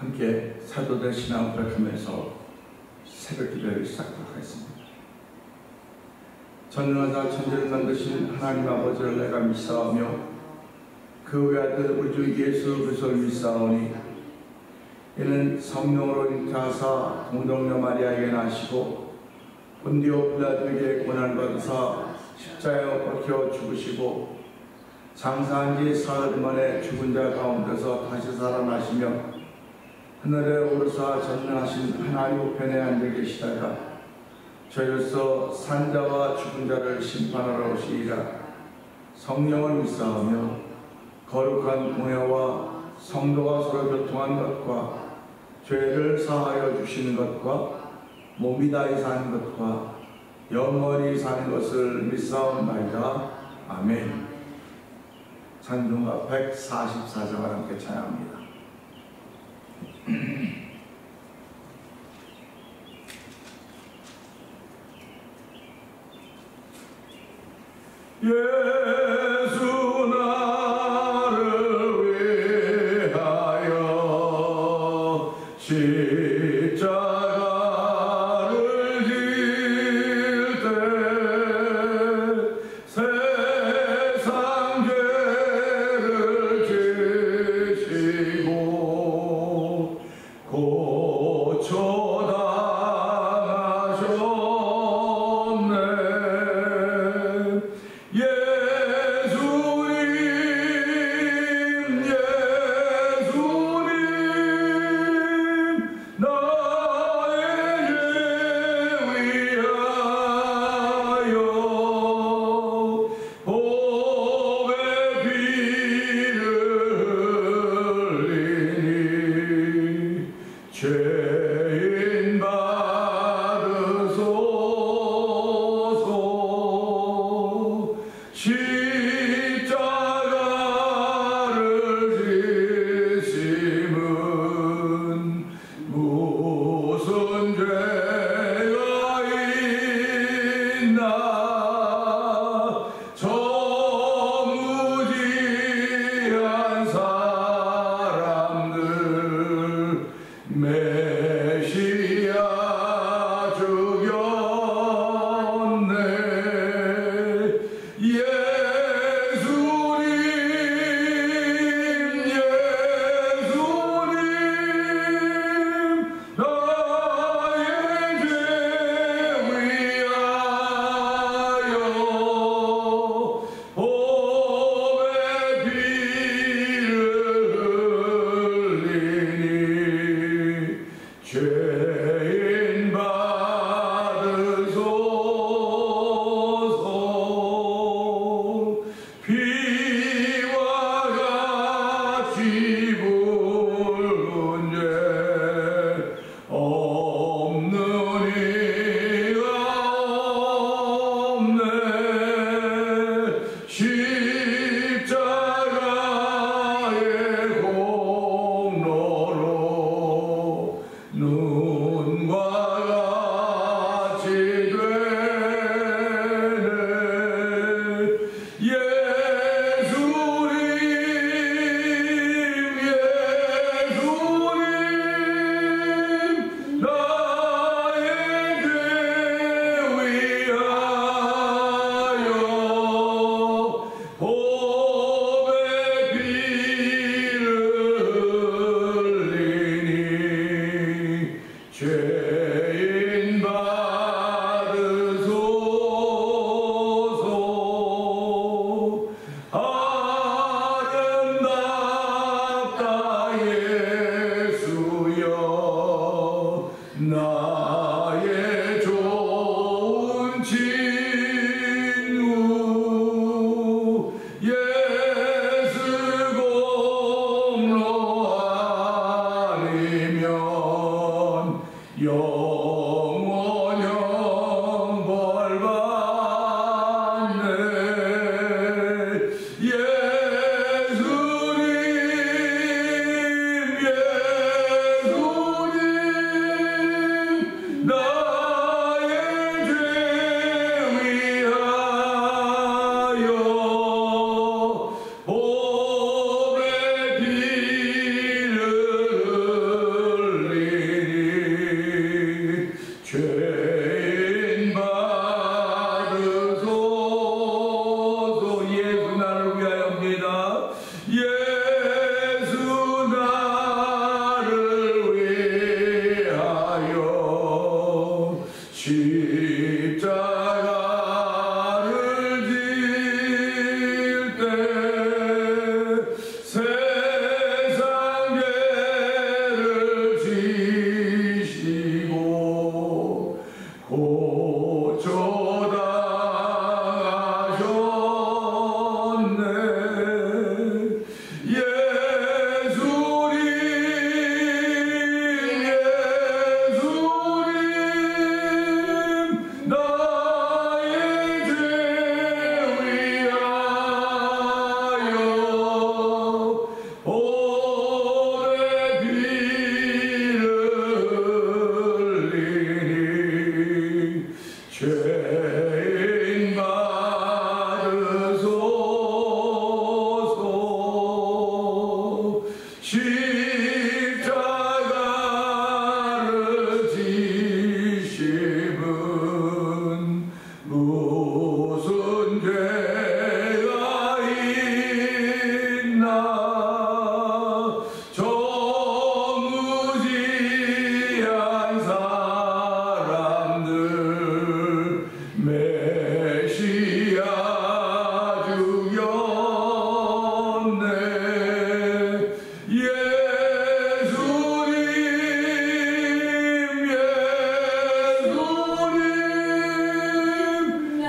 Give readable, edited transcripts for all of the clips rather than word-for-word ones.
함께 사도된 신앙을 고백하면서 새벽 기도를 시작하도록 하겠습니다. 전능하사 천지를 만드신 하나님 아버지를 내가 믿사오며 그 외아들 우리 주 예수 그리스도를 믿사오니 이는 성령으로 잉태하사 동정녀 마리아에게 나시고 본디오 빌라도에게 고난을 받으사 십자가에 박혀 죽으시고 장사한 지 사흘 만에 죽은 자 가운데서 다시 살아나시며 하늘에 오르사 전능하신 하나님 우편에 앉아 계시다가 저희로서 산자와 죽은 자를 심판하러 오시리라. 성령을 믿사오며 거룩한 공회와 성도가 서로 교통한 것과 죄를 사하여 주시는 것과 몸이 다히 사는 것과 영원히 사는 것을 믿사옵나이다. 아멘. 찬송가 144장을 함께 찬양합니다. 예수 나를 위하여 십자가를 질 때 세상 죄를 지시고 고쳐당하셨네. 예수님 십자가를 지심은 무슨 죄가 있나. 무지한 사람들 메시아 죽였네. 예수님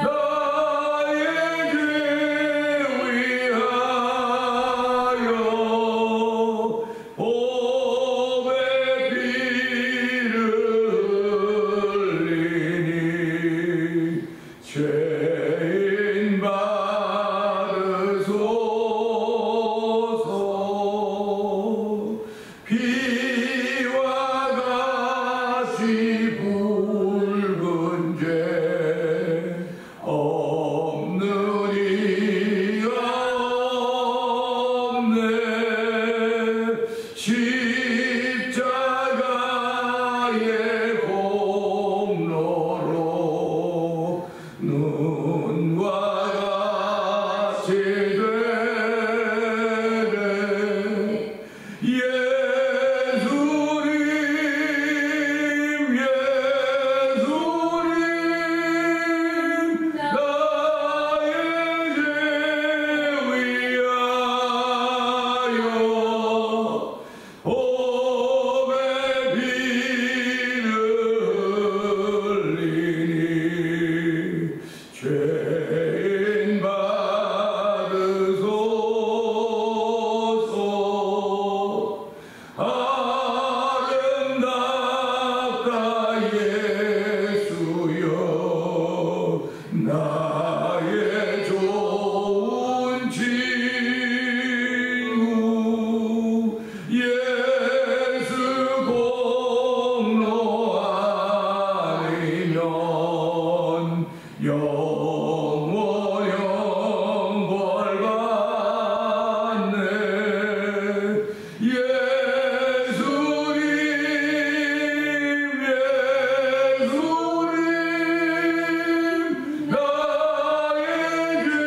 나의 죄 위하여 보배 피를 흘리니 죄인 받으소서. 피와 같이 붉은 죄 없느니가 없네. 십자가의 공로로 눈과 같이 되네. 예수님 나의 죄 위하여 보배 피를 흘리니 죄인 받으소서. 아름답다 예수여 나의 좋은 친구. 예수 공로 아니면 영원형 벌받네. 예수님 나의 죄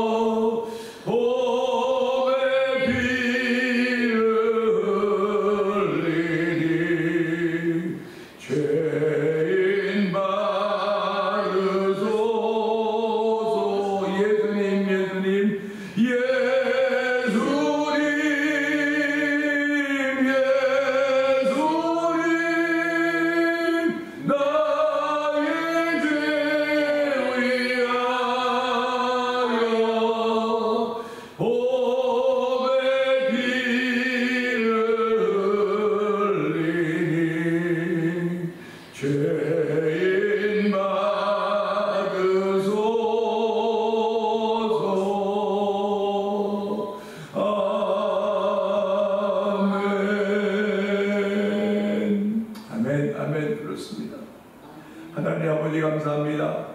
위하여 보배 피를 흘리니 죄인 받으소서. 예수님 나의 죄 위하여 보배 피를 흘리니 죄인 받으소서. 아멘. 그렇습니다. 하나님 아버지 감사합니다.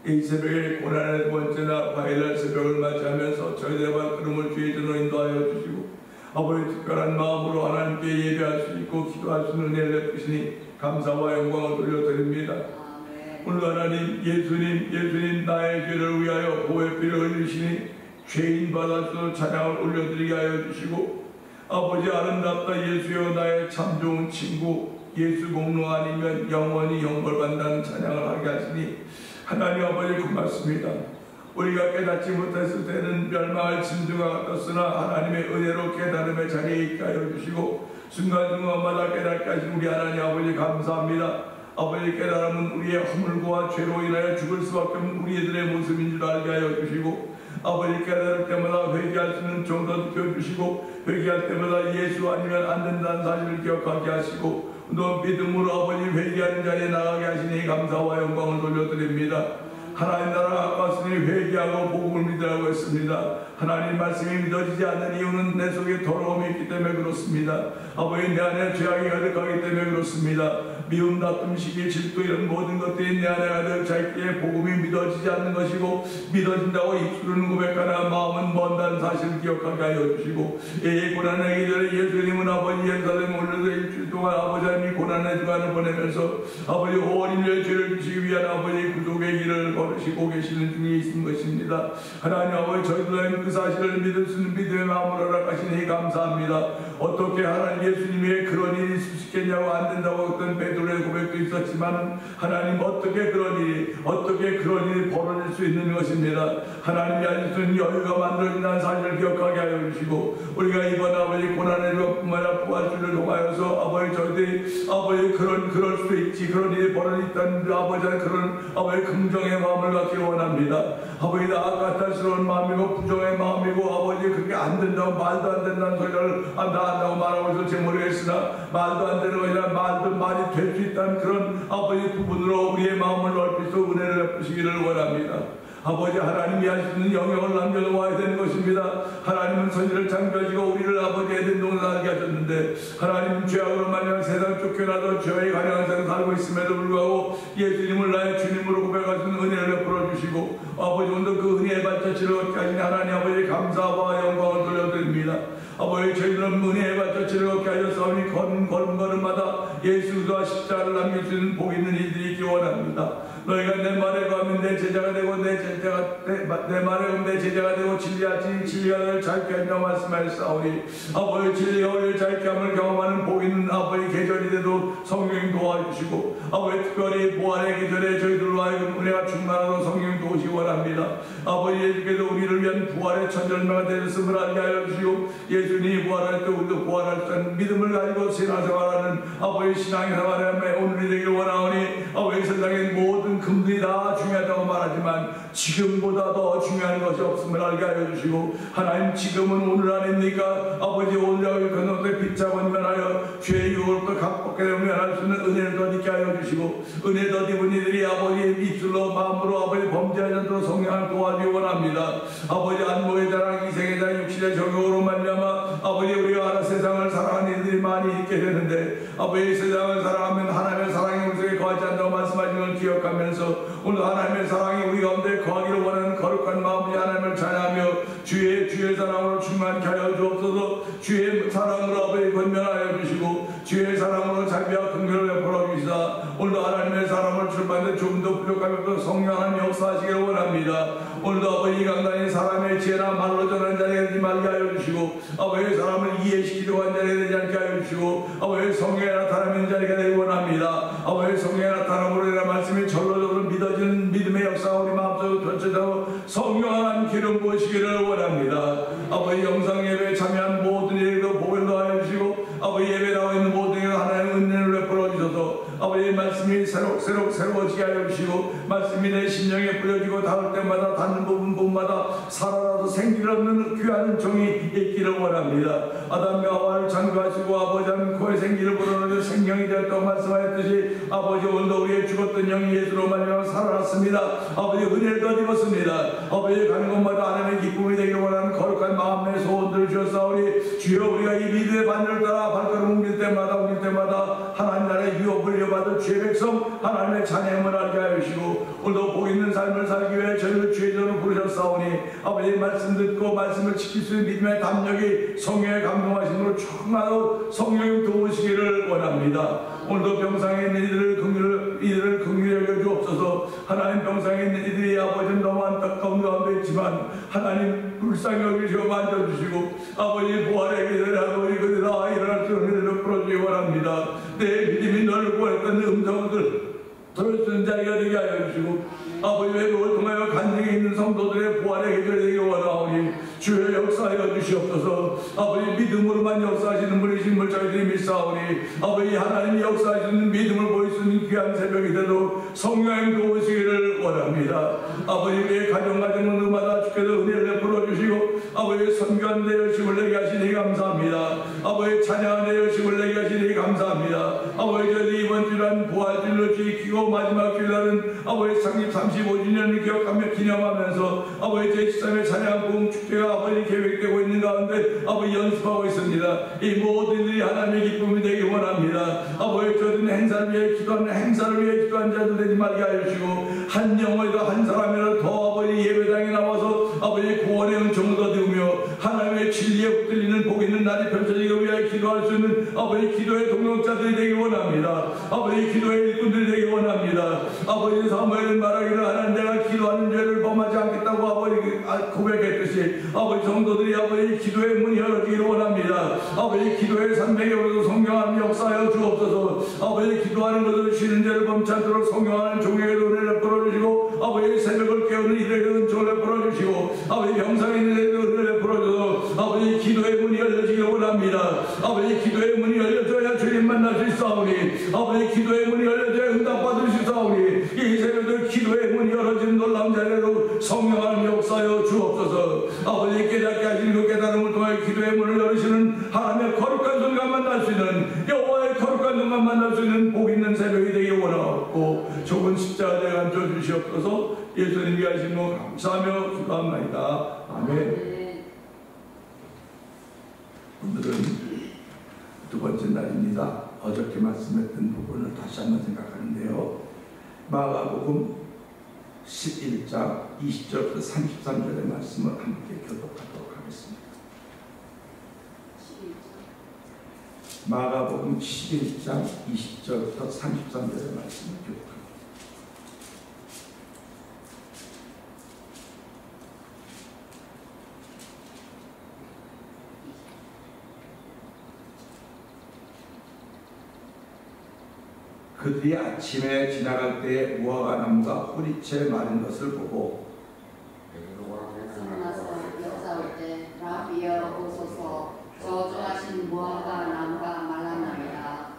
이 새벽에 고난의 두 번째나 화요일날 새벽을 맞이하면서 저희들의 걸음을 주의 전으로 인도하여 주시고 아버지 특별한 마음으로 하나님께 예배할 수 있고 기도할 수 있는 은혜를 베푸시니 감사와 영광을 돌려드립니다. 오늘 하나님 예수님 나의 죄를 위하여 보배 피를 흘리시니 죄인 받아서 찬양을 올려드리게 하여 주시고 아버지 아름답다 예수여 나의 참 좋은 친구. 예수 공로 아니면 영원히 영벌받는다는 찬양을 하게 하시니 하나님 아버지 고맙습니다. 우리가 깨닫지 못했을 때는 멸망할 짐승과 같았으나 하나님의 은혜로 깨달음의 자리에 있게 하여 주시고 순간순간마다 깨닫게 하신 우리 하나님 아버지 감사합니다. 아버지 깨달음은 우리의 허물과 죄로 인하여 죽을 수밖에 없는 우리들의 모습인 줄 알게 하여 주시고 아버지 깨달을 때마다 회개할 수 있는 정도 펴주시고 회개할 때마다 예수 아니면 안 된다는 사실을 기억하게 하시고 또 믿음으로 아버지 회개하는 자리에 나가게 하시니 감사와 영광을 돌려드립니다. 하나님 나라가 가까웠으니 회개하고 복음을 믿으라고 했습니다. 하나님 말씀이 믿어지지 않는 이유는 내 속에 더러움이 있기 때문에 그렇습니다. 아버지 내 안에 죄악이 가득하기 때문에 그렇습니다. 미움, 다툼, 시기, 질투 이런 모든 것들이 내 안에 가득 차 있기에 복음이 믿어지지 않는 것이고 믿어진다고 입술은 고백하나 마음은 먼다는 사실을 기억하게 하여 주시고 이 고난의 기절에 예수님은 아버지 예루살렘 올려서 일주일 동안 아버지 하나님이 고난의 주간을 보내면서 아버지 온 인류의 죄를 지시기 위한 아버지 구속의 길을 걸으시고 계시는 중에 있는 것입니다. 하나님 아버지 저희들은 그 사실을 믿을 수 있는 믿음의 마음으로 허락하시니 감사합니다. 어떻게 하나님 예수님의 그런 일이 있을 수 있겠냐고 안 된다고 어떤 베드로의 고백도 있었지만 하나님 어떻게 그런 일이 벌어질 수 있는 것입니다. 하나님이 아실 수 있는 여유가 만들어진다는 사실을 기억하게 하여 주시고 우리가 이번 아버지 고난의 주뿐만 아니라 부활주를 통하여서 아버지 저희들이 아버지 그럴 수도 있지 그런 일이 벌어졌다는 아버지는 그런 아버지 긍정의 마음을 갖기 원합니다. 아버지 나아까탈스러운 마음이고 부정의 마음이고 아버지 그렇게 안 된다고 말도 안 된다는 소리를 나 안다고 말하고 있을지 모르겠으나 말도 안 되는 것이라 말이 될 수 있다는 그런 아버지 부분으로 우리의 마음을 넓히서 은혜를 베푸시기를 원합니다. 아버지 하나님이 하시는 영역을 남겨놓아야 되는 것입니다. 하나님은 선지를 창조하시고 우리를 아버지 에덴 동산에 살게 하셨는데 하나님은 죄악으로 말미암아 세상 쫓겨나도 죄의 가련한 세상 살고 있음에도 불구하고 예수님을 나의 주님으로 고백하시는 은혜를 베풀어 주시고 아버지 오늘 그 은혜의 발자취를 얻게 하신 하나님 아버지 감사와 영광을 돌려드립니다. 아버지 저희들은 은혜의 발자취를 얻게 하셨사오니 걸음걸음마다 예수 그리스도와 십자가를 남길 수 있는 복 있는 이들이 있기 원합니다. 너희가 내 말에 거하면 내 제자가 되고 내 말에 거하면 내 제자가 되고 진리하지 진리가 너를 자유케 한다고 말씀하셨사오니 아버지 진리가 우리를 자유케 함을 경험하는 복 있는 아버지 계절이 돼도 성령이 도와주시고 아버지 특별히 부활의 계절에 저희들로 하여금 은혜가 충만하도록 성령이 도우시기 원합니다. 아버지 예수께서 우리를 위한 부활의 천절명가 되셨음을 알게 하여 주시고 예수님이 부활할 때 우리도 부활할 수 있는 믿음을 가지고 신앙생활하는 아버지 신앙생활에 오늘이 되기를 원하오니 아버지 세상의 모든 금들이 다 중요하다고 말하지만 지금보다 더 중요한 것이 없음을 알게 하여 주시고 하나님 지금은 오늘 아닙니까? 아버지 오늘의 건너때 빗자번만 하여 죄의 유혹을 각복해 면할 수 있는 은혜를 더 있게 하여 주시고 은혜 더 입은 이들이 아버지의 입술로 마음으로 아버지 범죄하지 않도록 성령을 도와주기 원합니다. 아버지 안목의 자랑 이생의 자랑 육신의 정욕으로 말미암아 아버지 우리가 알아 세상을 사랑하는 이들이 많이 있게 되는데 아버지 세상을 사랑하면 하나님의 사랑이 우리 속에 거하지 않다고 말씀하신 걸 기억하면서 오늘 하나님의 사랑이 우리 가운데 거하기를 원하는 거룩한 마음이 하나님을 찬양하며 주의 사랑으로 충만케 하여 주옵소서. 주의 사랑으로 아버지 권면하여 주시고 주의 사랑으로 자비와 긍휼을 베풀어 주시사 오늘도 하나님의 사랑을 출발하는데 좀 더 부족하면 성령 하나님 역사하시기를 원합니다. 오늘도 아버지 강단이 사람의 지혜나 말로 전하는 자리가 되지 말게 하여 주시고 아버지 사람을 이해시키려고 한 자리가 되지 않게 하여 주시고 아버지 성령에 나타나는 자리가 되기 원합니다. 아버지 성령에 나타남으로 인한 말씀이 절로적으로 믿어지는 믿음의 역사가 우리 마음속으로 전체적으로 성령 하나님 기름 부으시기를 원합니다. 아버지 영상 예배에 참여한 모든 일에도 복을 더하여 주시고 아버지 예배 나와 있는 모든 일에 하나님의 은혜를 베풀어 주셔서 아버지의 말씀이 새로워지게 하여 주시고 말씀이 내 심령에 뿌려지고 닿을 때마다 닿는 부분마다 살아나서 생기를 얻는 귀한 종이 있기를 원합니다. 아담과 하와를 창조하시고 아버지 하나님 코에 생기를 불어넣어 생명이 되었다고 말씀하였듯이 아버지 오늘도 우리의 죽었던 영이 예수로 말미암아 살아났습니다. 아버지 은혜를 더 입었습니다. 아버지 가는 곳마다 하나님의 기쁨이 되기를 원하는 거룩한 마음의 소원들을 주셨사오니 주여 우리가 이 믿음의 반열을 따라 발걸음 옮길 때마다 하나님 나라의 유업을 이어받을 주의 백성 하나님의 찬양을 알게 하여 주시고 오늘도 복 있는 삶을 살기 위해 저희를 주의 전으로 부르셨사오니 아버지의 말씀 듣고 말씀을 지킬 수 있는 믿음의 담력이 성령의 감동하심으로 충만하고 성령이 도우시기를 원합니다. 오늘도 병상에 있는 이들을 긍휼히 여겨 주옵소서. 하나님 병상에 있는 이들이 아버지 너무 안타까운 가운데 있지만 하나님 불쌍히 여기시고 만져주시고 아버지 부활의 기도를 아버지 그들이 다 일어날 수 있는 은혜를 베풀어주기 원합니다. 내 믿음이 너를 구했던 음성들 들을 수 있는 자리가 되게 하여 주시고 아버지 외국을 통하여 간증에 있는 성도들의 부활의 계절이 되기 원하오니 주여 역사하여 주시옵소서. 아버지 믿음으로만 역사하시는 분이신 걸 저희들이 믿사오니 아버지 하나님이 역사하시는 믿음을 보일 수 있는 귀한 새벽이 되도록 성령님 도우시기를 원합니다. 아버지 우리의 가정마다 주께서 은혜를 베풀어 주시고 아버지 선교한 데 열심을 내게 하시니 감사합니다. 아버지 찬양한 데 열심을 내게 하시니 감사합니다. 아버지 저희들이 이번 주일 귀한 부활절로 지키고 마지막 주일날은 아버지 창립 35주년을 기억하며 기념하면서 아버지 제13회 찬양 부흥 축제가 아버지 계획되고 있는 가운데 아버지 연습하고 있습니다. 이 모든 일이 하나님의 기쁨이 되기 원합니다. 아버지 저들은 행사를 위해 기도한 자들 되지 말게 하여 주시고 한 영혼이라도 한 사람이라도 더 아버지 예배당에 나와서 아버지 구원의 은총을 얻으며 하나님의 진리에 붙들리는 복 있는 날이 펼쳐지기 위하여 기도할 수 있는 아버지 기도의 동역자들이 되기 원합니다. 아버지 기도의 일꾼들이 되기 원합니다. 아버지 사무엘은 말하기를 하나님 내가 기도하는 죄를 범하지 않겠다고 아버지 고백했듯이 아버지 성도들이 아버지 기도의 문이 열어지기를 원합니다. 아버지 기도의 산맥에 오르도 성경하는 역사하여 주옵소서. 아버지 기도하는 것을 쉬는 죄를 범치 않도록 성경하는 종에게 은혜를 풀어주시고 아버지 새벽을 깨우는 이들에게 은총을 풀어주시고 아버지 병상에 있는 이들에게 은혜를 풀어줘서 아버지 기도의 문이 열려지기를 원합니다. 아버지 기도의 문이 열려줘야 주님 만날 수 있사오니 아버지 기도의 문이 열려줘야 응답받을 수 있사오니 이 새벽에 기도의 문이 열어지는 놀라운 자리로 성령하는 역사여 주옵소서. 아버지 깨닫게 하시는 그 깨달음을 통해 기도의 문을 열으시는 하나님의 거룩한 순간 만날 수 있는 여호와의 거룩한 순간 만날 수 있는 복 있는 새벽이 되기 원하옵고 좁은 십자가에 앉아 주시옵소서. 예수님이 하신 것 감사하며 기도합니다. 아멘. 오늘은 두 번째 날입니다. 어저께 말씀했던 부분을 다시 한번 생각하는데요. 마가복음 11장 20절부터 33절의 말씀을 함께 교독하도록 하겠습니다. 마가복음 11장 20절부터 33절의 말씀을 교독합니다. 그들이 아침에 지나갈 때에 무화과 나무가 뿌리채 마른 것을 보고 역사올 때 라비여 오소서 저주하신 무화과 나무가 말랐나이다.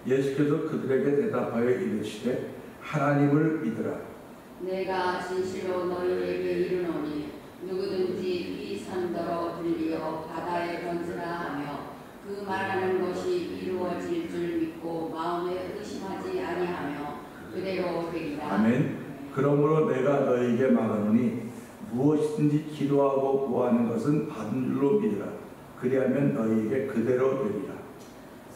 예수께서 그들에게 대답하여 이르시되 하나님을 믿으라. 내가 진실로 너희에게 이르노니 누구든지 이 산더러 들리어 바다에 던지라 하며 그 말하는 것이 이루어질 줄 믿고 마음에 의심하지 아니하며 그대로 되리라. 아멘. 그러므로 내가 너희에게 말하노니 무엇이든지 기도하고 구하는 것은 받은 줄로 믿으라. 그리하면 너희에게 그대로 되리라.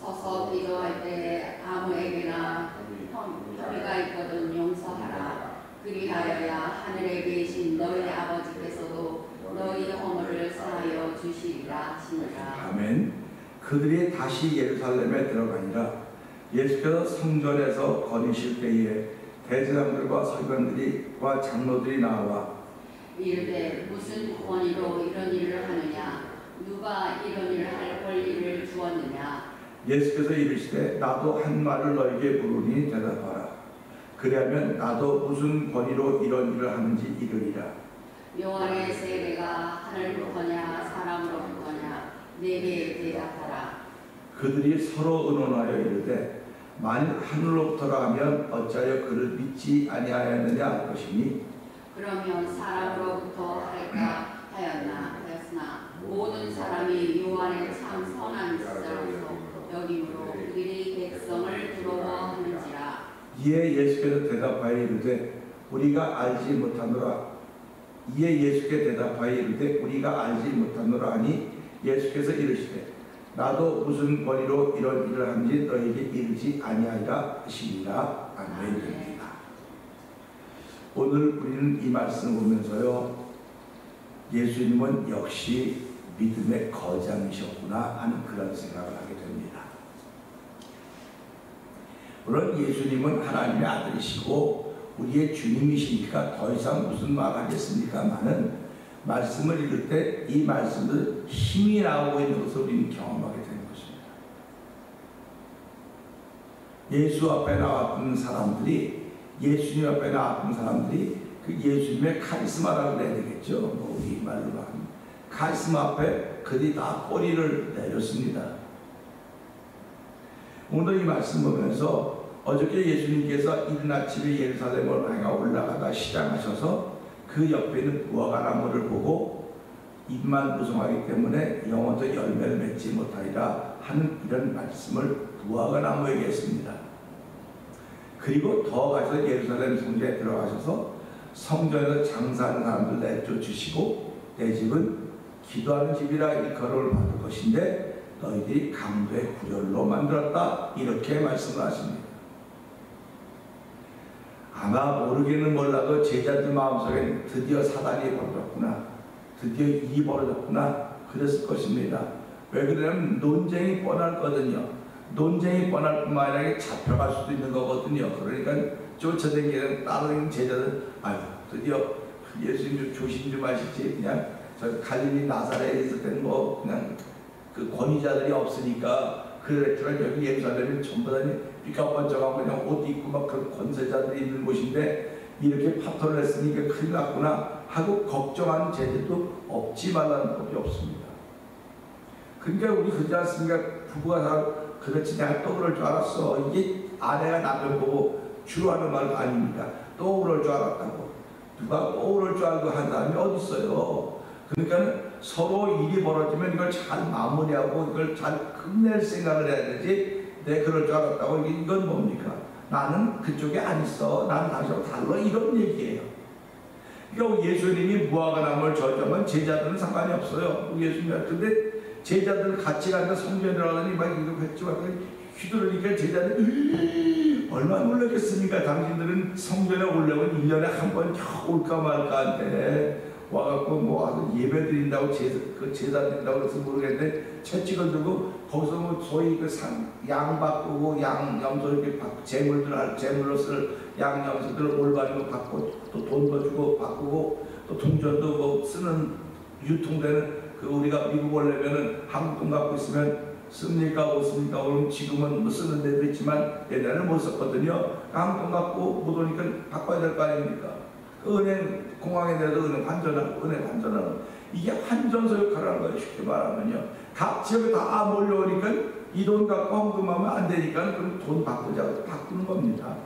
서서 기도할 때 아무에게나 허리가 있거든 용서하라. 그리하여야 하늘에 계신 너희 아버지께서도 너희 허물을 사하여 주시리라 하시니라. 아멘. 그들이 다시 예루살렘에 들어가니라. 예수께서 성전에서 거니실 때에 대제사장들과 서기관들과 장로들이 나와 이르되 무슨 권위로 이런 일을 하느냐? 누가 이런 일을 할 권리를 주었느냐? 예수께서 이르시되 나도 한 말을 너에게 물으니 대답하라. 그리하면 나도 무슨 권위로 이런 일을 하는지 이르리라. 요한의 세례가 하늘로부터냐 사람으로부터냐? 내게 대답하라. 그들이 서로 의논하여 이르되 만일 하늘로부터라 하면 어찌하여 그를 믿지 아니하였느냐 할 것이니 그러면 사람으로부터 할까 하였으나 모든 사람이 요한의 참 선한 자로서 여김으로 그들이 백성을 부러워하는지라. 이에 예수께서 대답하여 이르되 우리가 알지 못하노라. 우리가 알지 못하노라 하니 예수께서 이르시되 나도 무슨 권위로 이런 일을 하는지 너에게 이르지 아니하리라 하시니라. 아멘입니다. 오늘 우리는 이 말씀을 보면서요, 예수님은 역시 믿음의 거장이셨구나 하는 그런 생각을 하게 됩니다. 물론 예수님은 하나님의 아들이시고 우리의 주님이시니까 더 이상 무슨 말 하겠습니까마는 말씀을 읽을 때 이 말씀을 힘이 나오고 있는 것을 우리는 경험하게 되는 것입니다. 예수 앞에 나왔던 사람들이, 예수님 앞에 나왔던 사람들이 그 예수님의 카리스마라고 해야 되겠죠. 뭐 우리 말로 하면 카리스마 앞에 그들이 다 꼬리를 내렸습니다. 오늘 이 말씀 보면서 어저께 예수님께서 이른 아침에 예루살렘을 향해 올라가다 시장하셔서 그 옆에 있는 무화과 나무를 보고 입만 무성하기 때문에 영원토 열매를 맺지 못하리라 하는 이런 말씀을 무화과 나무에게 했습니다. 그리고 더 가서 예루살렘 성전에 들어가셔서 성전에서 장사하는 사람들 내쫓으시고 내 집은 기도하는 집이라 일컬음을 받을 것인데 너희들이 강도의 구렬로 만들었다, 이렇게 말씀을 하십니다. 아마 모르기는 몰라도 제자들 마음속에 드디어 사단이 벌어졌구나, 드디어 일이 벌어졌구나 그랬을 것입니다. 왜 그러냐면 논쟁이 뻔하거든요. 논쟁이 뻔할 뿐만 아니라 잡혀갈 수도 있는 거거든요. 그러니까 쫓아다니는 따르는 제자들, 아유 드디어 예수님 좀 조심 좀 하시지, 그냥 저 갈릴리 나사렛에 있을 때는 뭐 그냥 그 권위자들이 없으니까 그랬지만 여기 예루살렘이 전부 다 삐까뻔쩍하고 그냥 옷 입고 막 그런 권세자들이 있는 곳인데 이렇게 파토를 했으니까 큰일 났구나 하고 걱정하는 제자도 없지 말라는 법이 없습니다. 그러니까 우리 그러지 않습니까? 부부가 다 그렇지, 내가 또 그럴 줄 알았어. 이게 아내가 남편 보고 주로 하는 말 아닙니까? 또 그럴 줄 알았다고. 누가 또 그럴 줄 알고 한 사람이 어디 있어요? 그러니까 서로 일이 벌어지면 이걸 잘 마무리하고 이걸 잘 끝낼 생각을 해야 되지, 내 그럴 줄 알았다고 이건 뭡니까? 나는 그쪽에 안 있어, 난 당신하고 달라, 이런 얘기예요. 그러니까 예수님이 무화과나무를 저주하면 제자들은 상관이 없어요. 예수님. 근데 제자들 같이 가서 성전에 들어가더니 막 이렇게 했지만 휘두르니까 제자들이 얼마나 놀랐겠습니까? 당신들은 성전에 오려면 1년에 한 번 올까 말까 한데 와갖고 뭐 와서 예배 드린다고 제사 드린다고 그래서 모르겠는데 채찍을 들고 거기서 뭐 소위 그 양 바꾸고 양염소 이렇게 받고 제물로 쓸 양염소들 올바른 거 받고 또 돈도 주고 바꾸고 또 동전도 뭐 쓰는 유통되는 그 우리가 미국 오려면은 한국 돈 갖고 있으면 씁니까 없습니까? 그럼 지금은 뭐 쓰는 데도 있지만 옛날에는 못 썼거든요. 한국 돈 갖고 못 오니까 바꿔야 될 거 아닙니까? 은행 공항에 내도 은행 환전하고 은행 환전하고 이게 환전소 역할을 하는 거예요. 쉽게 말하면요. 각 지역에 다 몰려오니까 이 돈 갖고 헌금하면 안 되니까 그럼 돈 바꾸자고 바꾸는 겁니다.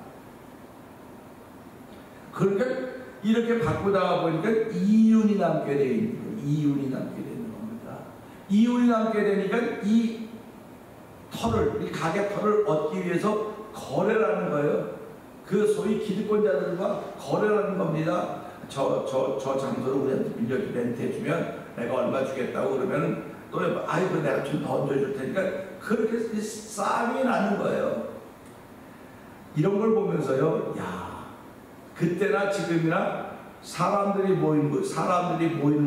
그러니까 이렇게 바꾸다가 보니까 이윤이 남게 되어 있는 거예요. 이윤이 남게 되는 겁니다. 이윤이 남게 되니까 이 터를, 이 가게 터를 얻기 위해서 거래라는 거예요. 그 소위 기득권자들과 거래라는 겁니다. 저 장소를 우리한테 빌려 렌트해주면 내가 얼마 주겠다고 그러면 또 아이고 내가 좀 더 얹어줄 테니까 그렇게 싸움이 나는 거예요. 이런 걸 보면서요, 야, 그때나 지금이나 사람들이 모이는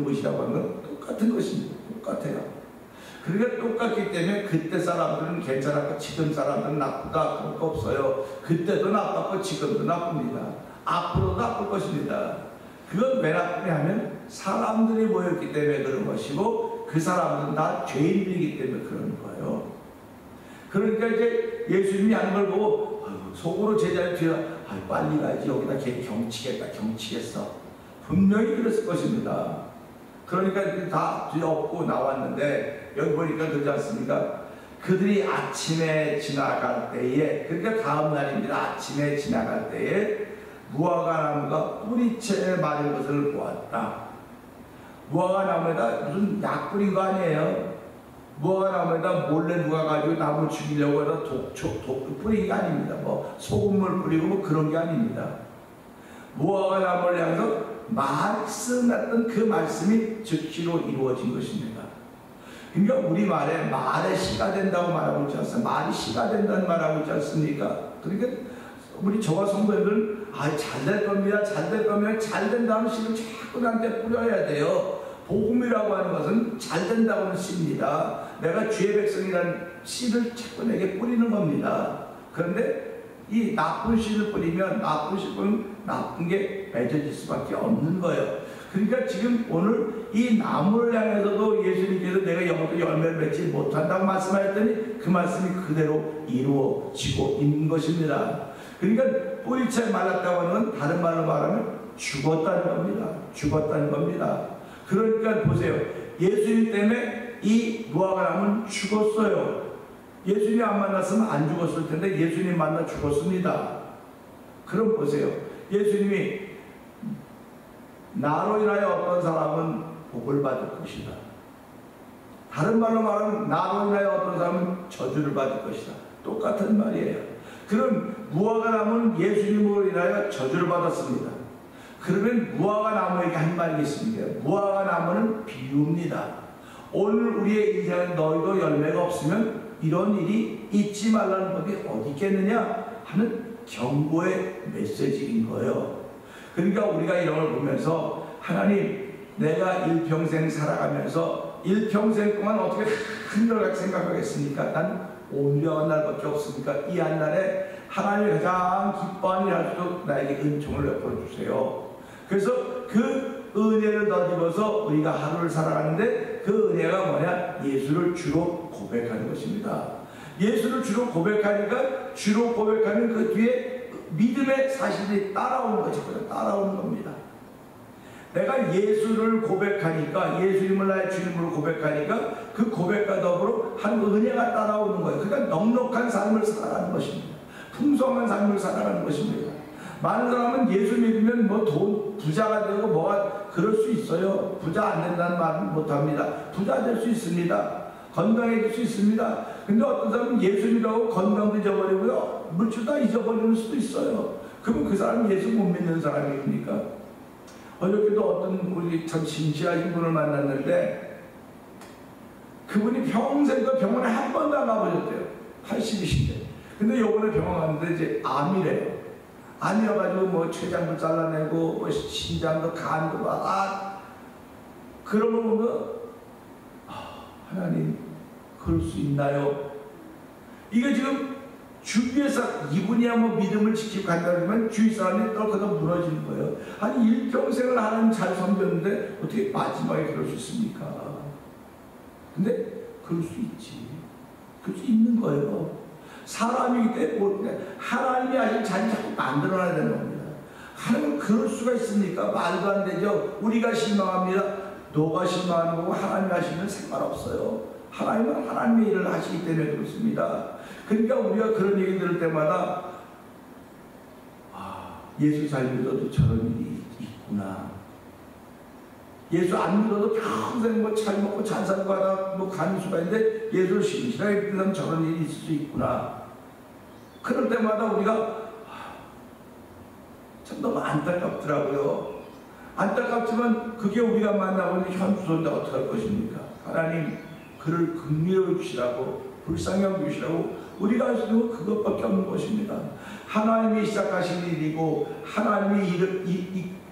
곳이라고 하는 건 똑같은 것입니다. 똑같아요. 그러니까 똑같기 때문에 그때 사람들은 괜찮았고 지금 사람들은 나쁘다 그럴 거 없어요. 그때도 나빴고 지금도 나쁩니다. 앞으로도 나쁠 것입니다. 그건 왜 나쁘냐 하면 사람들이 모였기 때문에 그런 것이고 그 사람들은 다 죄인들이기 때문에 그런 거예요. 그러니까 이제 예수님이 하는 걸 보고 속으로 제자들 뒤에 빨리 가야지, 여기다 걔 경치겠어. 분명히 그랬을 것입니다. 그러니까 다 뒤엎고 나왔는데 여기 보니까 그러지 않습니까? 그들이 아침에 지나갈 때에, 그러니까 다음 날입니다. 아침에 지나갈 때에 무화과나무가 뿌리채 마른 것을 보았다. 무화과나무에다 무슨 약 뿌린 거 아니에요? 무화과나무에다 몰래 누가 가지고 나무 죽이려고 해서 독 뿌린 게 아닙니다. 뭐 소금물 뿌리고 뭐 그런 게 아닙니다. 무화과나무를 향해서 말씀했던 그 말씀이 즉시로 이루어진 것입니다. 그러니까 우리 말에 시가 된다고 말하고 있지 않습니까? 말이 시가 된다는 말하고 있지 않습니까? 그러니까 우리 저와 성도님들은 잘 될 겁니다. 잘 될 거면 잘 된다는 씨를 자꾸 나한테 뿌려야 돼요. 복음이라고 하는 것은 잘 된다고 하는 씨입니다. 내가 주의 백성이라는 씨를 자꾸 내게 뿌리는 겁니다. 그런데 이 나쁜 씨를 뿌리면 나쁜 게 맺어질 수밖에 없는 거예요. 그러니까 지금 오늘 이 나무를 향해서도 예수님께서 내가 영어로 열매를 맺지 못한다고 말씀하셨더니 그 말씀이 그대로 이루어지고 있는 것입니다. 그러니까 뿌리채 말랐다고 하는 건 다른 말로 말하면 죽었다는 겁니다. 죽었다는 겁니다. 그러니까 보세요. 예수님 때문에 이 무화과나무는 죽었어요. 예수님 안 만났으면 안 죽었을 텐데 예수님 만나 죽었습니다. 그럼 보세요. 예수님이 나로 인하여 어떤 사람은 복을 받을 것이다. 다른 말로 말하면 나로 인하여 어떤 사람은 저주를 받을 것이다. 똑같은 말이에요. 그럼 무화과 나무는 예수님으로 인하여 저주를 받았습니다. 그러면 무화과 나무에게 한 말이 있습니다. 무화과 나무는 비유입니다. 오늘 우리의 인생은 너희도 열매가 없으면 이런 일이 있지 말라는 법이 어디 있겠느냐 하는 경고의 메시지인 거예요. 그러니까 우리가 이런 걸 보면서 하나님, 내가 일평생 살아가면서 일평생 동안 어떻게 한결같이 생각하겠습니까? 난 오늘과 한 날밖에 없으니까 이 한 날에 하나님이 가장 기뻐하는 일 할 수 나에게 은총을 베풀어 주세요. 그래서 그 은혜를 덧입어서 우리가 하루를 살아가는데 그 은혜가 뭐냐? 예수를 주로 고백하는 것입니다. 예수를 주로 고백하니까 주로 고백하는 그 뒤에 믿음의 사실이 따라오는 것이거든요. 따라오는 겁니다. 내가 예수를 고백하니까, 예수님을 나의 주님으로 고백하니까 그 고백과 더불어 한 은혜가 따라오는 거예요. 그러니까 넉넉한 삶을 살아가는 것입니다. 풍성한 삶을 살아가는 것입니다. 많은 사람은 예수 믿으면 뭐 부자가 되고 뭐가 그럴 수 있어요. 부자 안 된다는 말은 못합니다. 부자 될 수 있습니다. 건강해질 수 있습니다. 근데 어떤 사람은 예수 믿으라고 건강도 잊어버리고요, 물질도 다 잊어버리는 수도 있어요. 그러면 그 사람은 예수 못 믿는 사람입니까? 어저께도 어떤 우리 참 진지하신 분을 만났는데 그분이 평생 그 병원에 한 번도 안 가보셨대요. 80이신데. 근데 요번에 병원 갔는데 이제 암이래요. 암이어가지고 뭐 췌장도 잘라내고 뭐 신장도 간도 막 그러면 보면 하나님, 그럴 수 있나요? 이게 지금 주위에서 이분이야 뭐 믿음을 지키고 간다면 주위 사람이 떨어져 무너지는 거예요. 아니 일평생을 하나님 잘 섬겼는데 어떻게 마지막에 그럴 수 있습니까? 근데 그럴 수 있지. 그럴 수 있는 거예요. 사람이기 때문에 하나님이 하신 자리 자꾸 만들어놔야 되는 겁니다. 하나님은 그럴 수가 있습니까? 말도 안 되죠. 우리가 실망합니다. 너가 실망하는 거고 하나님이 하시면 상관없어요. 하나님은 하나님의 일을 하시기 때문에 그렇습니다. 그러니까 우리가 그런 얘기 들을 때마다 예수 잘 믿어도 저런 일이 있구나. 예수 안 믿어도 평생 뭐 잘 먹고 잘 살고 하다 뭐 간수가 있는데 예수를 신실하게 믿으면 저런 일이 있을 수 있구나. 그럴 때마다 우리가 참 너무 안타깝더라고요. 안타깝지만 그게 우리가 만나고 있는 현수인데 어떻게 할 것입니까? 하나님, 그를 긍휼히 주시라고, 불쌍히 여기시라고 우리가 할 수 있는 건 그것밖에 없는 것입니다. 하나님이 시작하신 일이고 하나님이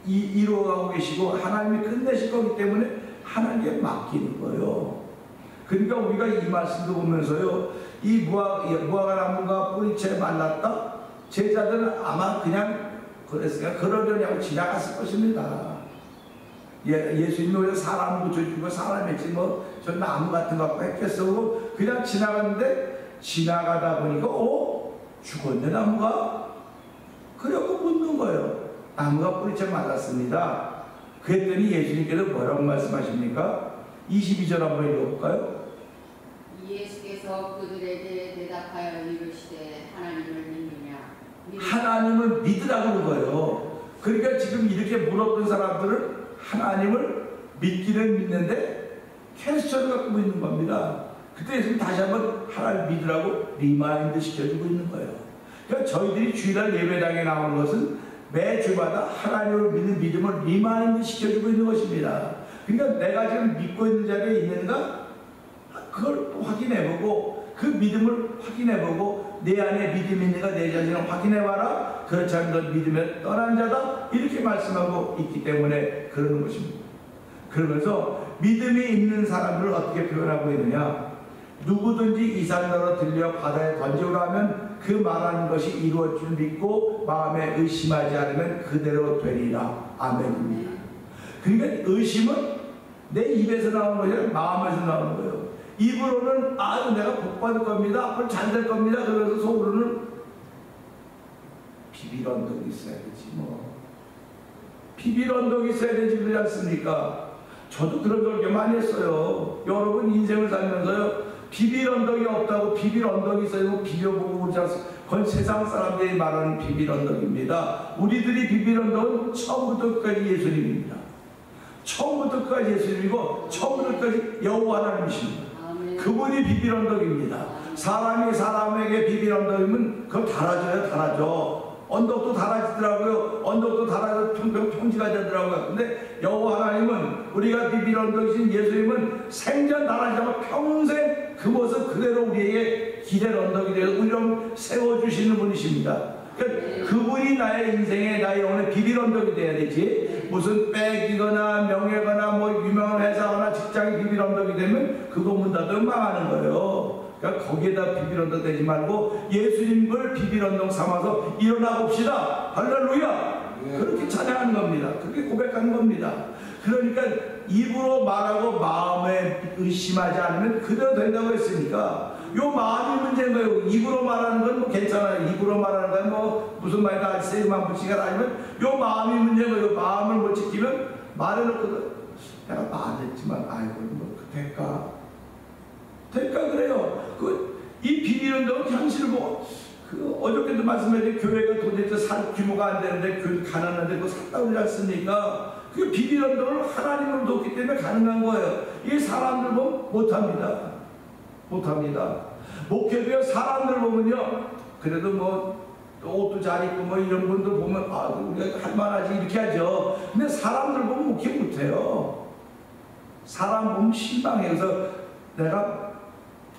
이루어가고 계시고 하나님이 끝내실 거기 때문에 하나님께 맡기는 거예요. 그러니까 우리가 이 말씀도 보면서요, 이 무화과 나무가 뿌리채 말랐다? 제자들은 아마 그냥 그랬으니까 그러려니 하고 지나갔을 것입니다. 예수님이 왜 사람 고쳐주고 사람이지 뭐 저 나무 같은 거 갖고 했겠어. 그냥 지나갔는데 지나가다 보니까 죽었네 나무가? 그래갖고 묻는 거예요. 나무가 뿌리채 말랐습니다. 그랬더니 예수님께서 뭐라고 말씀하십니까? 22절 한번 읽어볼까요? 예수께서 그들에게 대답하여 이르시되 하나님을 믿느냐? 하나님을 믿으라고 그런 거예요. 그러니까 지금 이렇게 물었던 사람들은 하나님을 믿기는 믿는데 퀘스천을 갖고 있는 겁니다. 그때 예수님 다시 한번 하나님 믿으라고 리마인드 시켜주고 있는 거예요. 그러니까 저희들이 주일날 예배당에 나오는 것은 매주마다 하나님을 믿는 믿음을 리마인드 시켜주고 있는 것입니다. 그러니까 내가 지금 믿고 있는 자리에 있는가? 그걸 확인해보고 그 믿음을 확인해보고 내 안에 믿음이 있는가 내 자신을 확인해봐라. 그렇지 않으면 넌 믿음에 떠난 자다. 이렇게 말씀하고 있기 때문에 그러는 것입니다. 그러면서 믿음이 있는 사람들을 어떻게 표현하고 있느냐? 누구든지 이 산더러 들려 바다에 던지오라 하면 그 말하는 것이 이루어질 줄 믿고 마음에 의심하지 않으면 그대로 되리라. 아멘입니다. 그러니까 의심은 내 입에서 나오는 것이 아니라 마음에서 나오는 거예요. 입으로는 내가 복 받을 겁니다. 앞으로 잘 될 겁니다. 그래서 속으로는 비빌 언덕이 있어야겠지 뭐. 비빌 언덕이 있어야 되지 그러지 않습니까? 저도 그런 걸 많이 했어요. 여러분 인생을 살면서요, 비빌 언덕이 없다고 비빌 언덕이 있어요 비벼보고 그러지 않습니까? 그건 세상 사람들이 말하는 비빌 언덕입니다. 우리들이 비빌 언덕은 처음부터 끝까지 예수님입니다. 처음부터 끝까지 예수님이고 처음부터 끝까지 여호와 하나님이십니다. 그분이 비빌언덕입니다. 사람이 사람에게 비빌언덕이면 그걸 달아줘요. 달아줘. 언덕도 달아지더라고요. 언덕도 달아져 평지가 되더라고요. 근데 여호와 하나님은 우리가 비빌언덕이신 예수님은 생전 달아지지 않고 평생 그 모습 그대로 우리에게 기댈 언덕이 되어 우리를 세워주시는 분이십니다. 그러니까 그분이 나의 인생에 나의 영혼의 비빌언덕이 돼야 되지, 무슨 빽이거나 명예거나 뭐 유명한 회사거나 직장이 비빌언덕이 되면 그거 문 닫으면 망하는 거예요. 그러니까 거기에다 비빌언덕 되지 말고 예수님을 비빌언덕 삼아서 일어나 봅시다. 할렐루야. 그렇게 찬양하는 겁니다. 그렇게 고백하는 겁니다. 그러니까 입으로 말하고 마음에 의심하지 않으면 그대로 된다고 했으니까 요 마음이 문제인 거예요. 입으로 말하는 건 뭐 괜찮아요. 입으로 말하는 건 뭐 무슨 말이다 세만 붙이가 아니면 요 마음이 문제인 거예요. 마음을 못 지키면 말해놓고도 내가 말했지만 아이고 뭐 될까 그래요. 이 비밀운동은 현실을 보고 어저께도 말씀드린 교회가 도대체 살 규모가 안 되는데 가난한데 그거 샀다고 그러지 않습니까? 그 비밀운동을 하나님으로 뒀기 때문에 가능한 거예요. 이 사람들 보면 못합니다. 목회도요 사람들 보면요 그래도 뭐 옷도 잘 입고 뭐 이런 분들 보면 아 우리가 할만하지 이렇게 하죠. 근데 사람들 보면 목회 못해요. 사람 보면 실망해요. 그래서 내가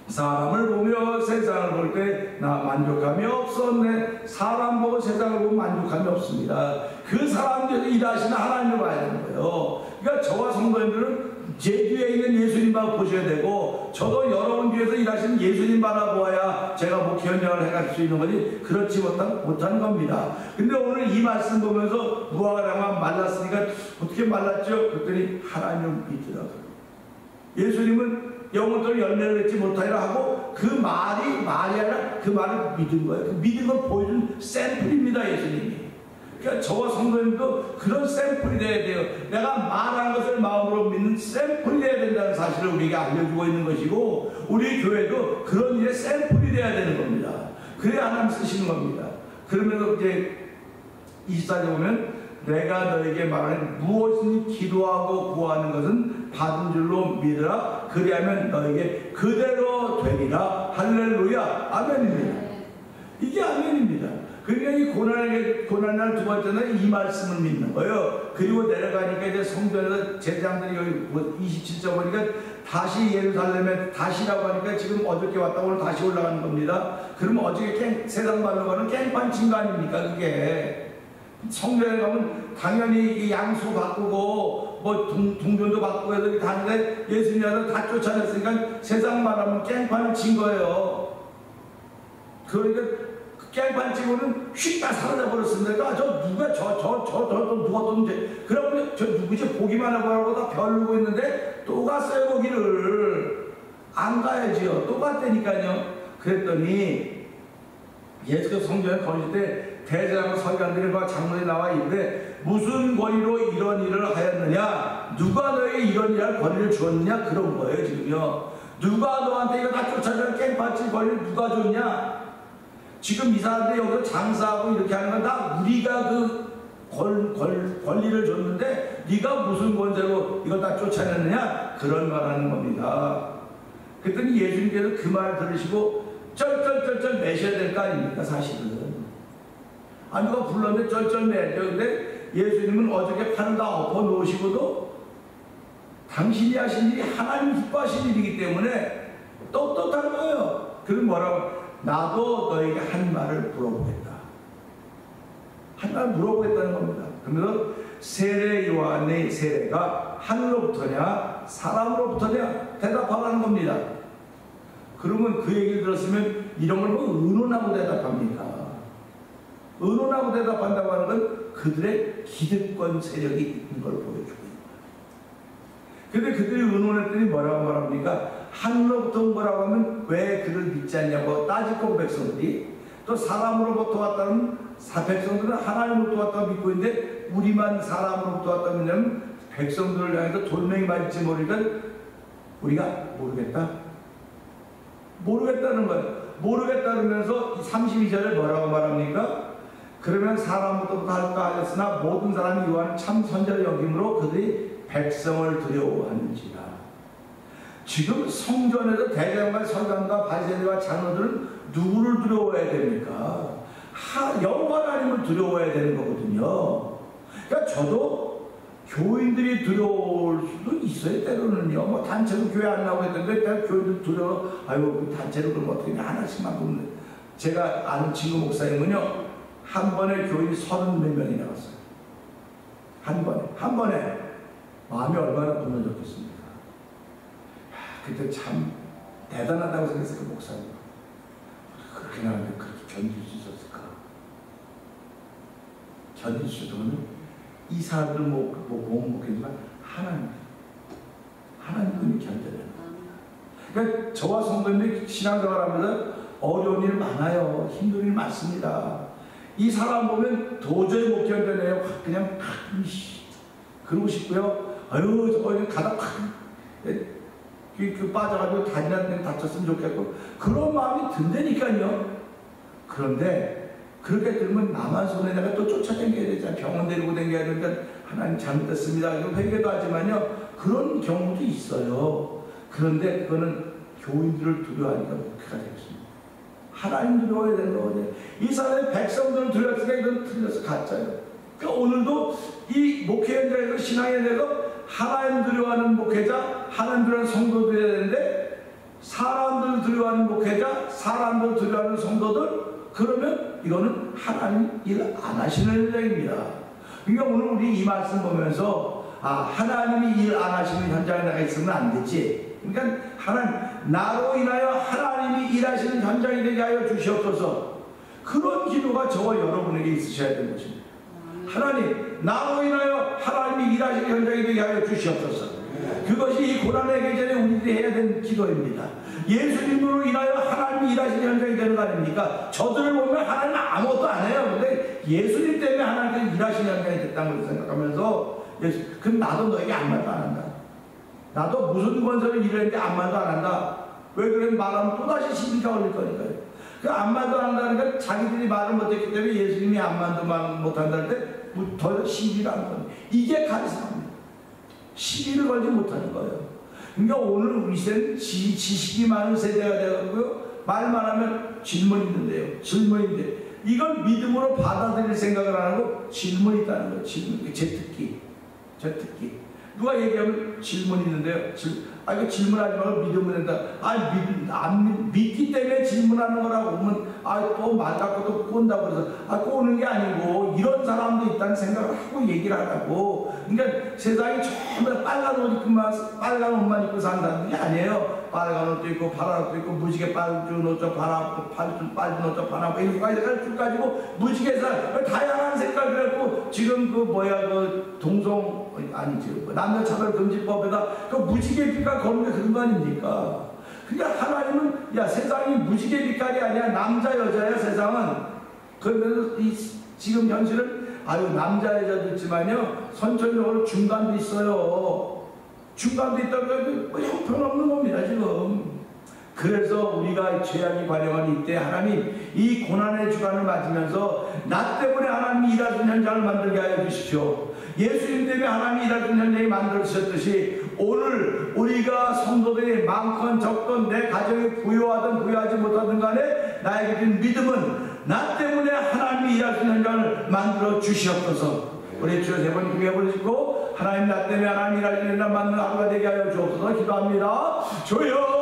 사람을 보며 세상을 볼 때 나 만족감이 없었네. 사람 보고 세상을 보면 만족감이 없습니다. 그 사람들에서 일하시는 하나님을 봐야 되는 거예요. 그러니까 저와 성도님들은 제주에 있는 예수님 바라보셔야 되고, 저도 여러분 뒤에서 일하시는 예수님 바라보아야 제가 목회 현장을 해갈 수 있는 거지, 그렇지 못한 겁니다. 근데 오늘 이 말씀 보면서 무화과나무가 말랐으니까 어떻게 말랐죠? 그랬더니 하나님을 믿으라고요. 예수님은 영혼들을 열매를 맺지 못하리라 하고 그 말이 아니라 그 말을 믿은 거예요. 그 믿은 걸 보여준 샘플입니다, 예수님이. 그러니까 저와 성도님도 그런 샘플이 돼야 돼요. 내가 말한 것을 마음으로 믿는 샘플이 돼야 된다는 사실을 우리에게 알려주고 있는 것이고, 우리 교회도 그런 일의 샘플이 돼야 되는 겁니다. 그래야 하나님 쓰시는 겁니다. 그러면서 이제 24절 보면 내가 너에게 말하는 무엇이든 기도하고 구하는 것은 받은 줄로 믿으라. 그리하면 너에게 그대로 되리라. 할렐루야. 아멘입니다. 이게 아멘입니다. 그러니까 이 고난날 두 번째는 이 말씀을 믿는 거예요. 그리고 내려가니까 이제 성전에서 제장들이 여기 27절 보니까 다시 예루살렘에 다시라고 하니까 지금 어저께 왔다 오늘 다시 올라가는 겁니다. 그러면 어저께 세상 말로 가는 깽판 친 거 아닙니까 그게. 성전에 가면 당연히 양수 바꾸고 뭐 동전도 바꾸고 해서 다는데 예수님한테 다 쫓아냈으니까 세상 말하면 깽판을 친 거예요. 그러니까 그 깽판 치고는 휙다 사라져 버렸습니다. 저 누가 누가 떴는지 그러면 저 누구지 보기만 하고 다 별르고 있는데 또 갔어요. 거기를 안 가야지요. 또 갔다니까요. 그랬더니 예수께서 성전에 거실 때 대제사장 서기관들이 장로들이 나와 있는데 무슨 권위로 이런 일을 하였느냐, 누가 너에게 이런 일할 권위를 주었느냐, 그런 거예요. 지금요 누가 너한테 이거 다 쫓아내는 깽판칠 권위를 누가 줬냐. 지금 이 사람들이 여기서 장사하고 이렇게 하는 건 다 우리가 그 권리를 줬는데 네가 무슨 권세로 이걸 다 쫓아냈느냐, 그런 말 하는 겁니다. 그랬더니 예수님께서 그 말을 들으시고 쩔쩔쩔쩔 매셔야 될 거 아닙니까 사실은. 누가 불렀는데 쩔쩔 매죠. 근데 예수님은 어저께 판을 다 엎어 놓으시고도 당신이 하신 일이 하나님 기뻐하신 일이기 때문에 떳떳한 거예요. 그럼 뭐라고? 나도 너에게 한 말을 물어보겠다. 한 말 물어보겠다는 겁니다. 그러면서 세례 요한의 세례가 하늘로부터냐 사람으로부터냐 대답하라는 겁니다. 그러면 그 얘기를 들었으면 이런 걸 뭐 의논하고 대답합니까? 의논하고 대답한다고 하는 건 그들의 기득권 세력이 있는 걸 보여주고 있는 거예요. 근데 그들이 의논했더니 뭐라고 말합니까? 하늘로부터 온 거라고 하면 왜 그를 믿지 않냐고 따지고 백성들이, 또 사람으로부터 왔다는 백성들은 하나님으로부터 왔다고 믿고 있는데 우리만 사람으로부터 왔다고 믿냐면 백성들을 향해서 돌멩이 맞을지 모르니까 우리가 모르겠다는 거예요. 모르겠다면서 32절에 뭐라고 말합니까? 그러면 사람부터 할까 하였으나 모든 사람이 요한 참 선자를 여김으로 그들이 백성을 두려워하는지라. 지금 성전에서 대제사장과 서기관과 바리새인과 장로들은 누구를 두려워해야 됩니까? 여호와 하나님을 두려워해야 되는 거거든요. 그러니까 저도 교인들이 두려울 수도 있어요. 때로는요. 뭐 단체로 교회 안 나오고 했던데 교인들 두려워. 아이고 단체로 그럼 어떻게 하나씩만 보면. 제가 아는 친구 목사님은요, 한 번에 교인이 30몇 명이 나왔어요. 한 번에 마음이 얼마나 무너졌겠습니까? 그때 참 대단하다고 생각했어요. 그 목사님. 그렇게 나왔는데 그렇게 견딜 수 있었을까? 견딜 수 있었으면 이 사람들 못 먹겠지만 하나님은 견뎌내요. 그러니까 저와 성도님들이 신앙생활하면서 어려운 일 많아요. 힘든 일 많습니다. 이 사람 보면 도저히 못 견뎌내요. 그냥 그러고 싶고요. 아유 저거 가다 빠져가지고 다리나 데 다쳤으면 좋겠고 그런 마음이 든다니까요. 그런데 그렇게 들으면 나만 손에다가 또 쫓아다녀야 되잖아요. 병원 데리고 다녀야 되니까 하나님 잘못했습니다. 회개도 하지만요. 그런 경우도 있어요. 그런데 그거는 교인들을 두려워하니까 목회가 되겠습니다. 하나님 두려워야 되는 거거든요. 이 사람의 백성들을 두려웠으니까 이건 틀려서 가짜예요. 그러니까 오늘도 이 목회 현장에서 신앙에 대해서 하나님 두려워하는 목회자, 하나님 두려워하는 성도들이 해야 되는데 사람들 두려워하는 목회자, 사람들 두려워하는 성도들 그러면 이거는 하나님 일 안 하시는 현장입니다. 그러니까 오늘 우리 이 말씀 보면서 하나님이 일 안 하시는 현장에 나가 있으면 안 되지. 그러니까 나로 인하여 하나님이 일하시는 현장이 되게 하여 주시옵소서. 그런 기도가 저와 여러분에게 있으셔야 되는 것입니다. 하나님, 나로 인하여 하나님이 일하시는 현장이 되게 하여 주시옵소서. 그것이 이 고난의 계절에 우리들이 해야 되는 기도입니다. 예수님으로 인하여 하나님이 일하시는 현장이 되는 거 아닙니까? 저들을 보면 하나님은 아무것도 안 해요. 근데 예수님 때문에 하나님께서 일하시는 현장이 됐다는 것을 생각하면서 그럼 나도 너에게 아무 말도 안 한다. 나도 무슨 권세를 일했는데 아무 말도 안 한다. 왜 그래? 말하면 또다시 시비가 올릴 거니까요. 그 아무 말도 안 한다는 건 자기들이 말을 못했기 때문에 예수님이 아무 말도 못한다는 때 더 시비를 하는 겁니다. 이게 가르침입니다. 시비를 걸지 못하는 거예요. 그러니까 오늘 우리 세대는 지식이 많은 세대가 되고요. 말만 하면 질문이 있는데요. 질문인데 이건 믿음으로 받아들일 생각을 안 하고 질문이 있다는 거예요. 질문. 제 특기. 누가 얘기하면 질문이 있는데요. 이거 질문하지 말고 믿으면 된다. 믿기 때문에 질문하는 거라고 보면 또 말 갖고 또 꼰다고 해서 꼬는 게 아니고 이런 사람도 있다는 생각을 하고 얘기를 하라고. 그러니까 세상이 전부 빨간 옷만 입고 산다는 게 아니에요. 빨간 옷도 있고 파란 옷도 있고 무지개 빨간 옷도 빨간 옷도 파랗고 이렇게까지 가지고 무지개살 다양한 색깔 그래갖고 지금 동성 아니지 남녀 차별 금지법에다 그 무지개 빛깔 거는 게 그런 거 아닙니까? 그러니까 하나님은 세상이 무지개 빛깔이 아니라 남자 여자야 세상은. 그러면서 지금 현실은 남자 여자도 있지만요 선천적으로 중간도 있어요. 중간도 있다면 형편없는 겁니다 지금. 그래서 우리가 죄악이 관영한 이때 하나님 이 고난의 주간을 맞으면서 나 때문에 하나님이 일하시는 현장을 만들게 하여 주십시오. 예수님 때문에 하나님이 일하시는 현장이 만들어주셨듯이 오늘 우리가 성도들이 많건 적건 내 가정이 부유하든 부유하지 못하든 간에 나에게 준 믿음은 나 때문에 하나님이 일하시는 현장을 만들어 주시옵소서. 우리 주여 세 번 기도해 보시고 하나님 나 때문에 하나님 일하시는 현장을 만드는 하루가 되게 하여 주옵소서. 기도합니다. 주여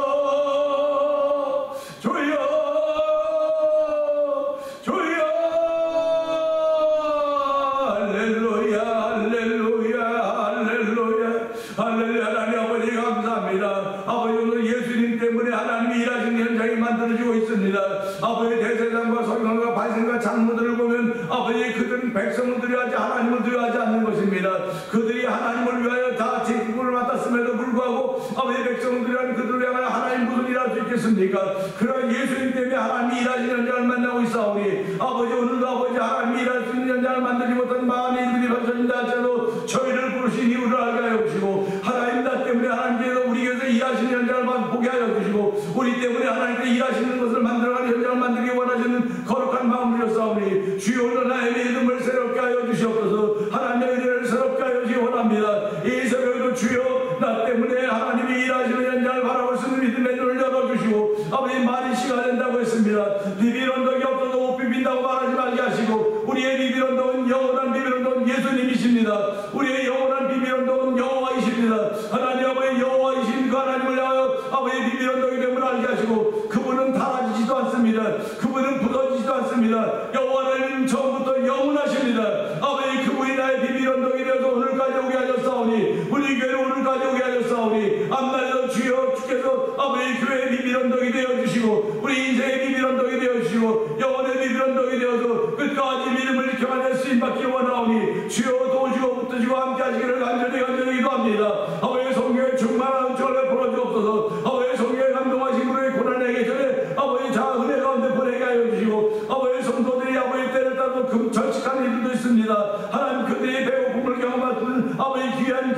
아버지 대제사장과 서기관과 바리새인과 장로들을 보면 아버지 그들은 백성을 두려워하지 하나님을 두려워하지 않는 것입니다. 그들이 하나님을 위하여 다 제국을 맡았음에도 불구하고 아버지 백성을 두려워하는 그들을 위하여 하나님 무슨 일할 수 있겠습니까? 그러나 예수님 때문에 하나님이 일하시는 현장을 만나고 있사오니 아버지 오늘도 아버지 하나님이 일할 수 있는 현장을 만들지 못한 마음의 일들이 벌어진다 할지라도 저희를 부르신 이유를 알게 하여 주시고 하나님 나 때문에 하나님께서 우리 교회에서 일하시는 현장을 보게 하여 주시고 우리 때문에 하나님께서 일하시는 것을 만들어가는 현장을 만들기 원하시는 거룩한 마음을 주사오니 주여 오늘 나의 믿음을 새롭게 하여 주시옵소서. 하나님의 은혜를 새롭게 하여 주시기 원합니다. 이 새벽에도 주여 나 때문에 하나님이 일하시는 현장을 바라 아버지 많이 시가 된다고 했습니다. 비빌 언덕이 없어도 못 비빈다고 말하지 말게 하시고 우리의 비빌 언덕은 영원한 비빌 언덕은 예수님이십니다. 우리의 영원한 비빌 언덕은 여호와이십니다. 하나님 아버지 여호와이신 그 하나님을 향하여 아버지 비빌 언덕이 됨을 알게 하시고 그분은 달아지지도 않습니다. 그분은 부서지지도 않습니다. 여호와는 처음부터 영원하십니다. 아버지 그분이 나의 비빌 언덕이 되어서 오늘까지 오게 하셨사오니 우리 교회로 오늘까지 오게 하셨사오니 앞날에도 주여 주께서 아버지 교회의 비빌 언덕이 되어주시고 우리 인생의 비빌 언덕이 되어주시고 영혼의 비빌 언덕이 되어서 끝까지 믿음을 지켜가는 쓰임받기 원하오니 주여 도우시고 붙드시고 함께 하시기를 간절히 기도합니다. 아버지 성령의 충만한 은총을 풀어주옵소서. 아버지 성령의 감동하신 분의 고난의 계절에 아버지 자 은혜 가운데 보내게 하여 주시고 아버지 성도들이 아버지 때를 따로 절식한 일들도 있습니다. 하나님 그들의 배고픔을 경험하는 아버지 귀한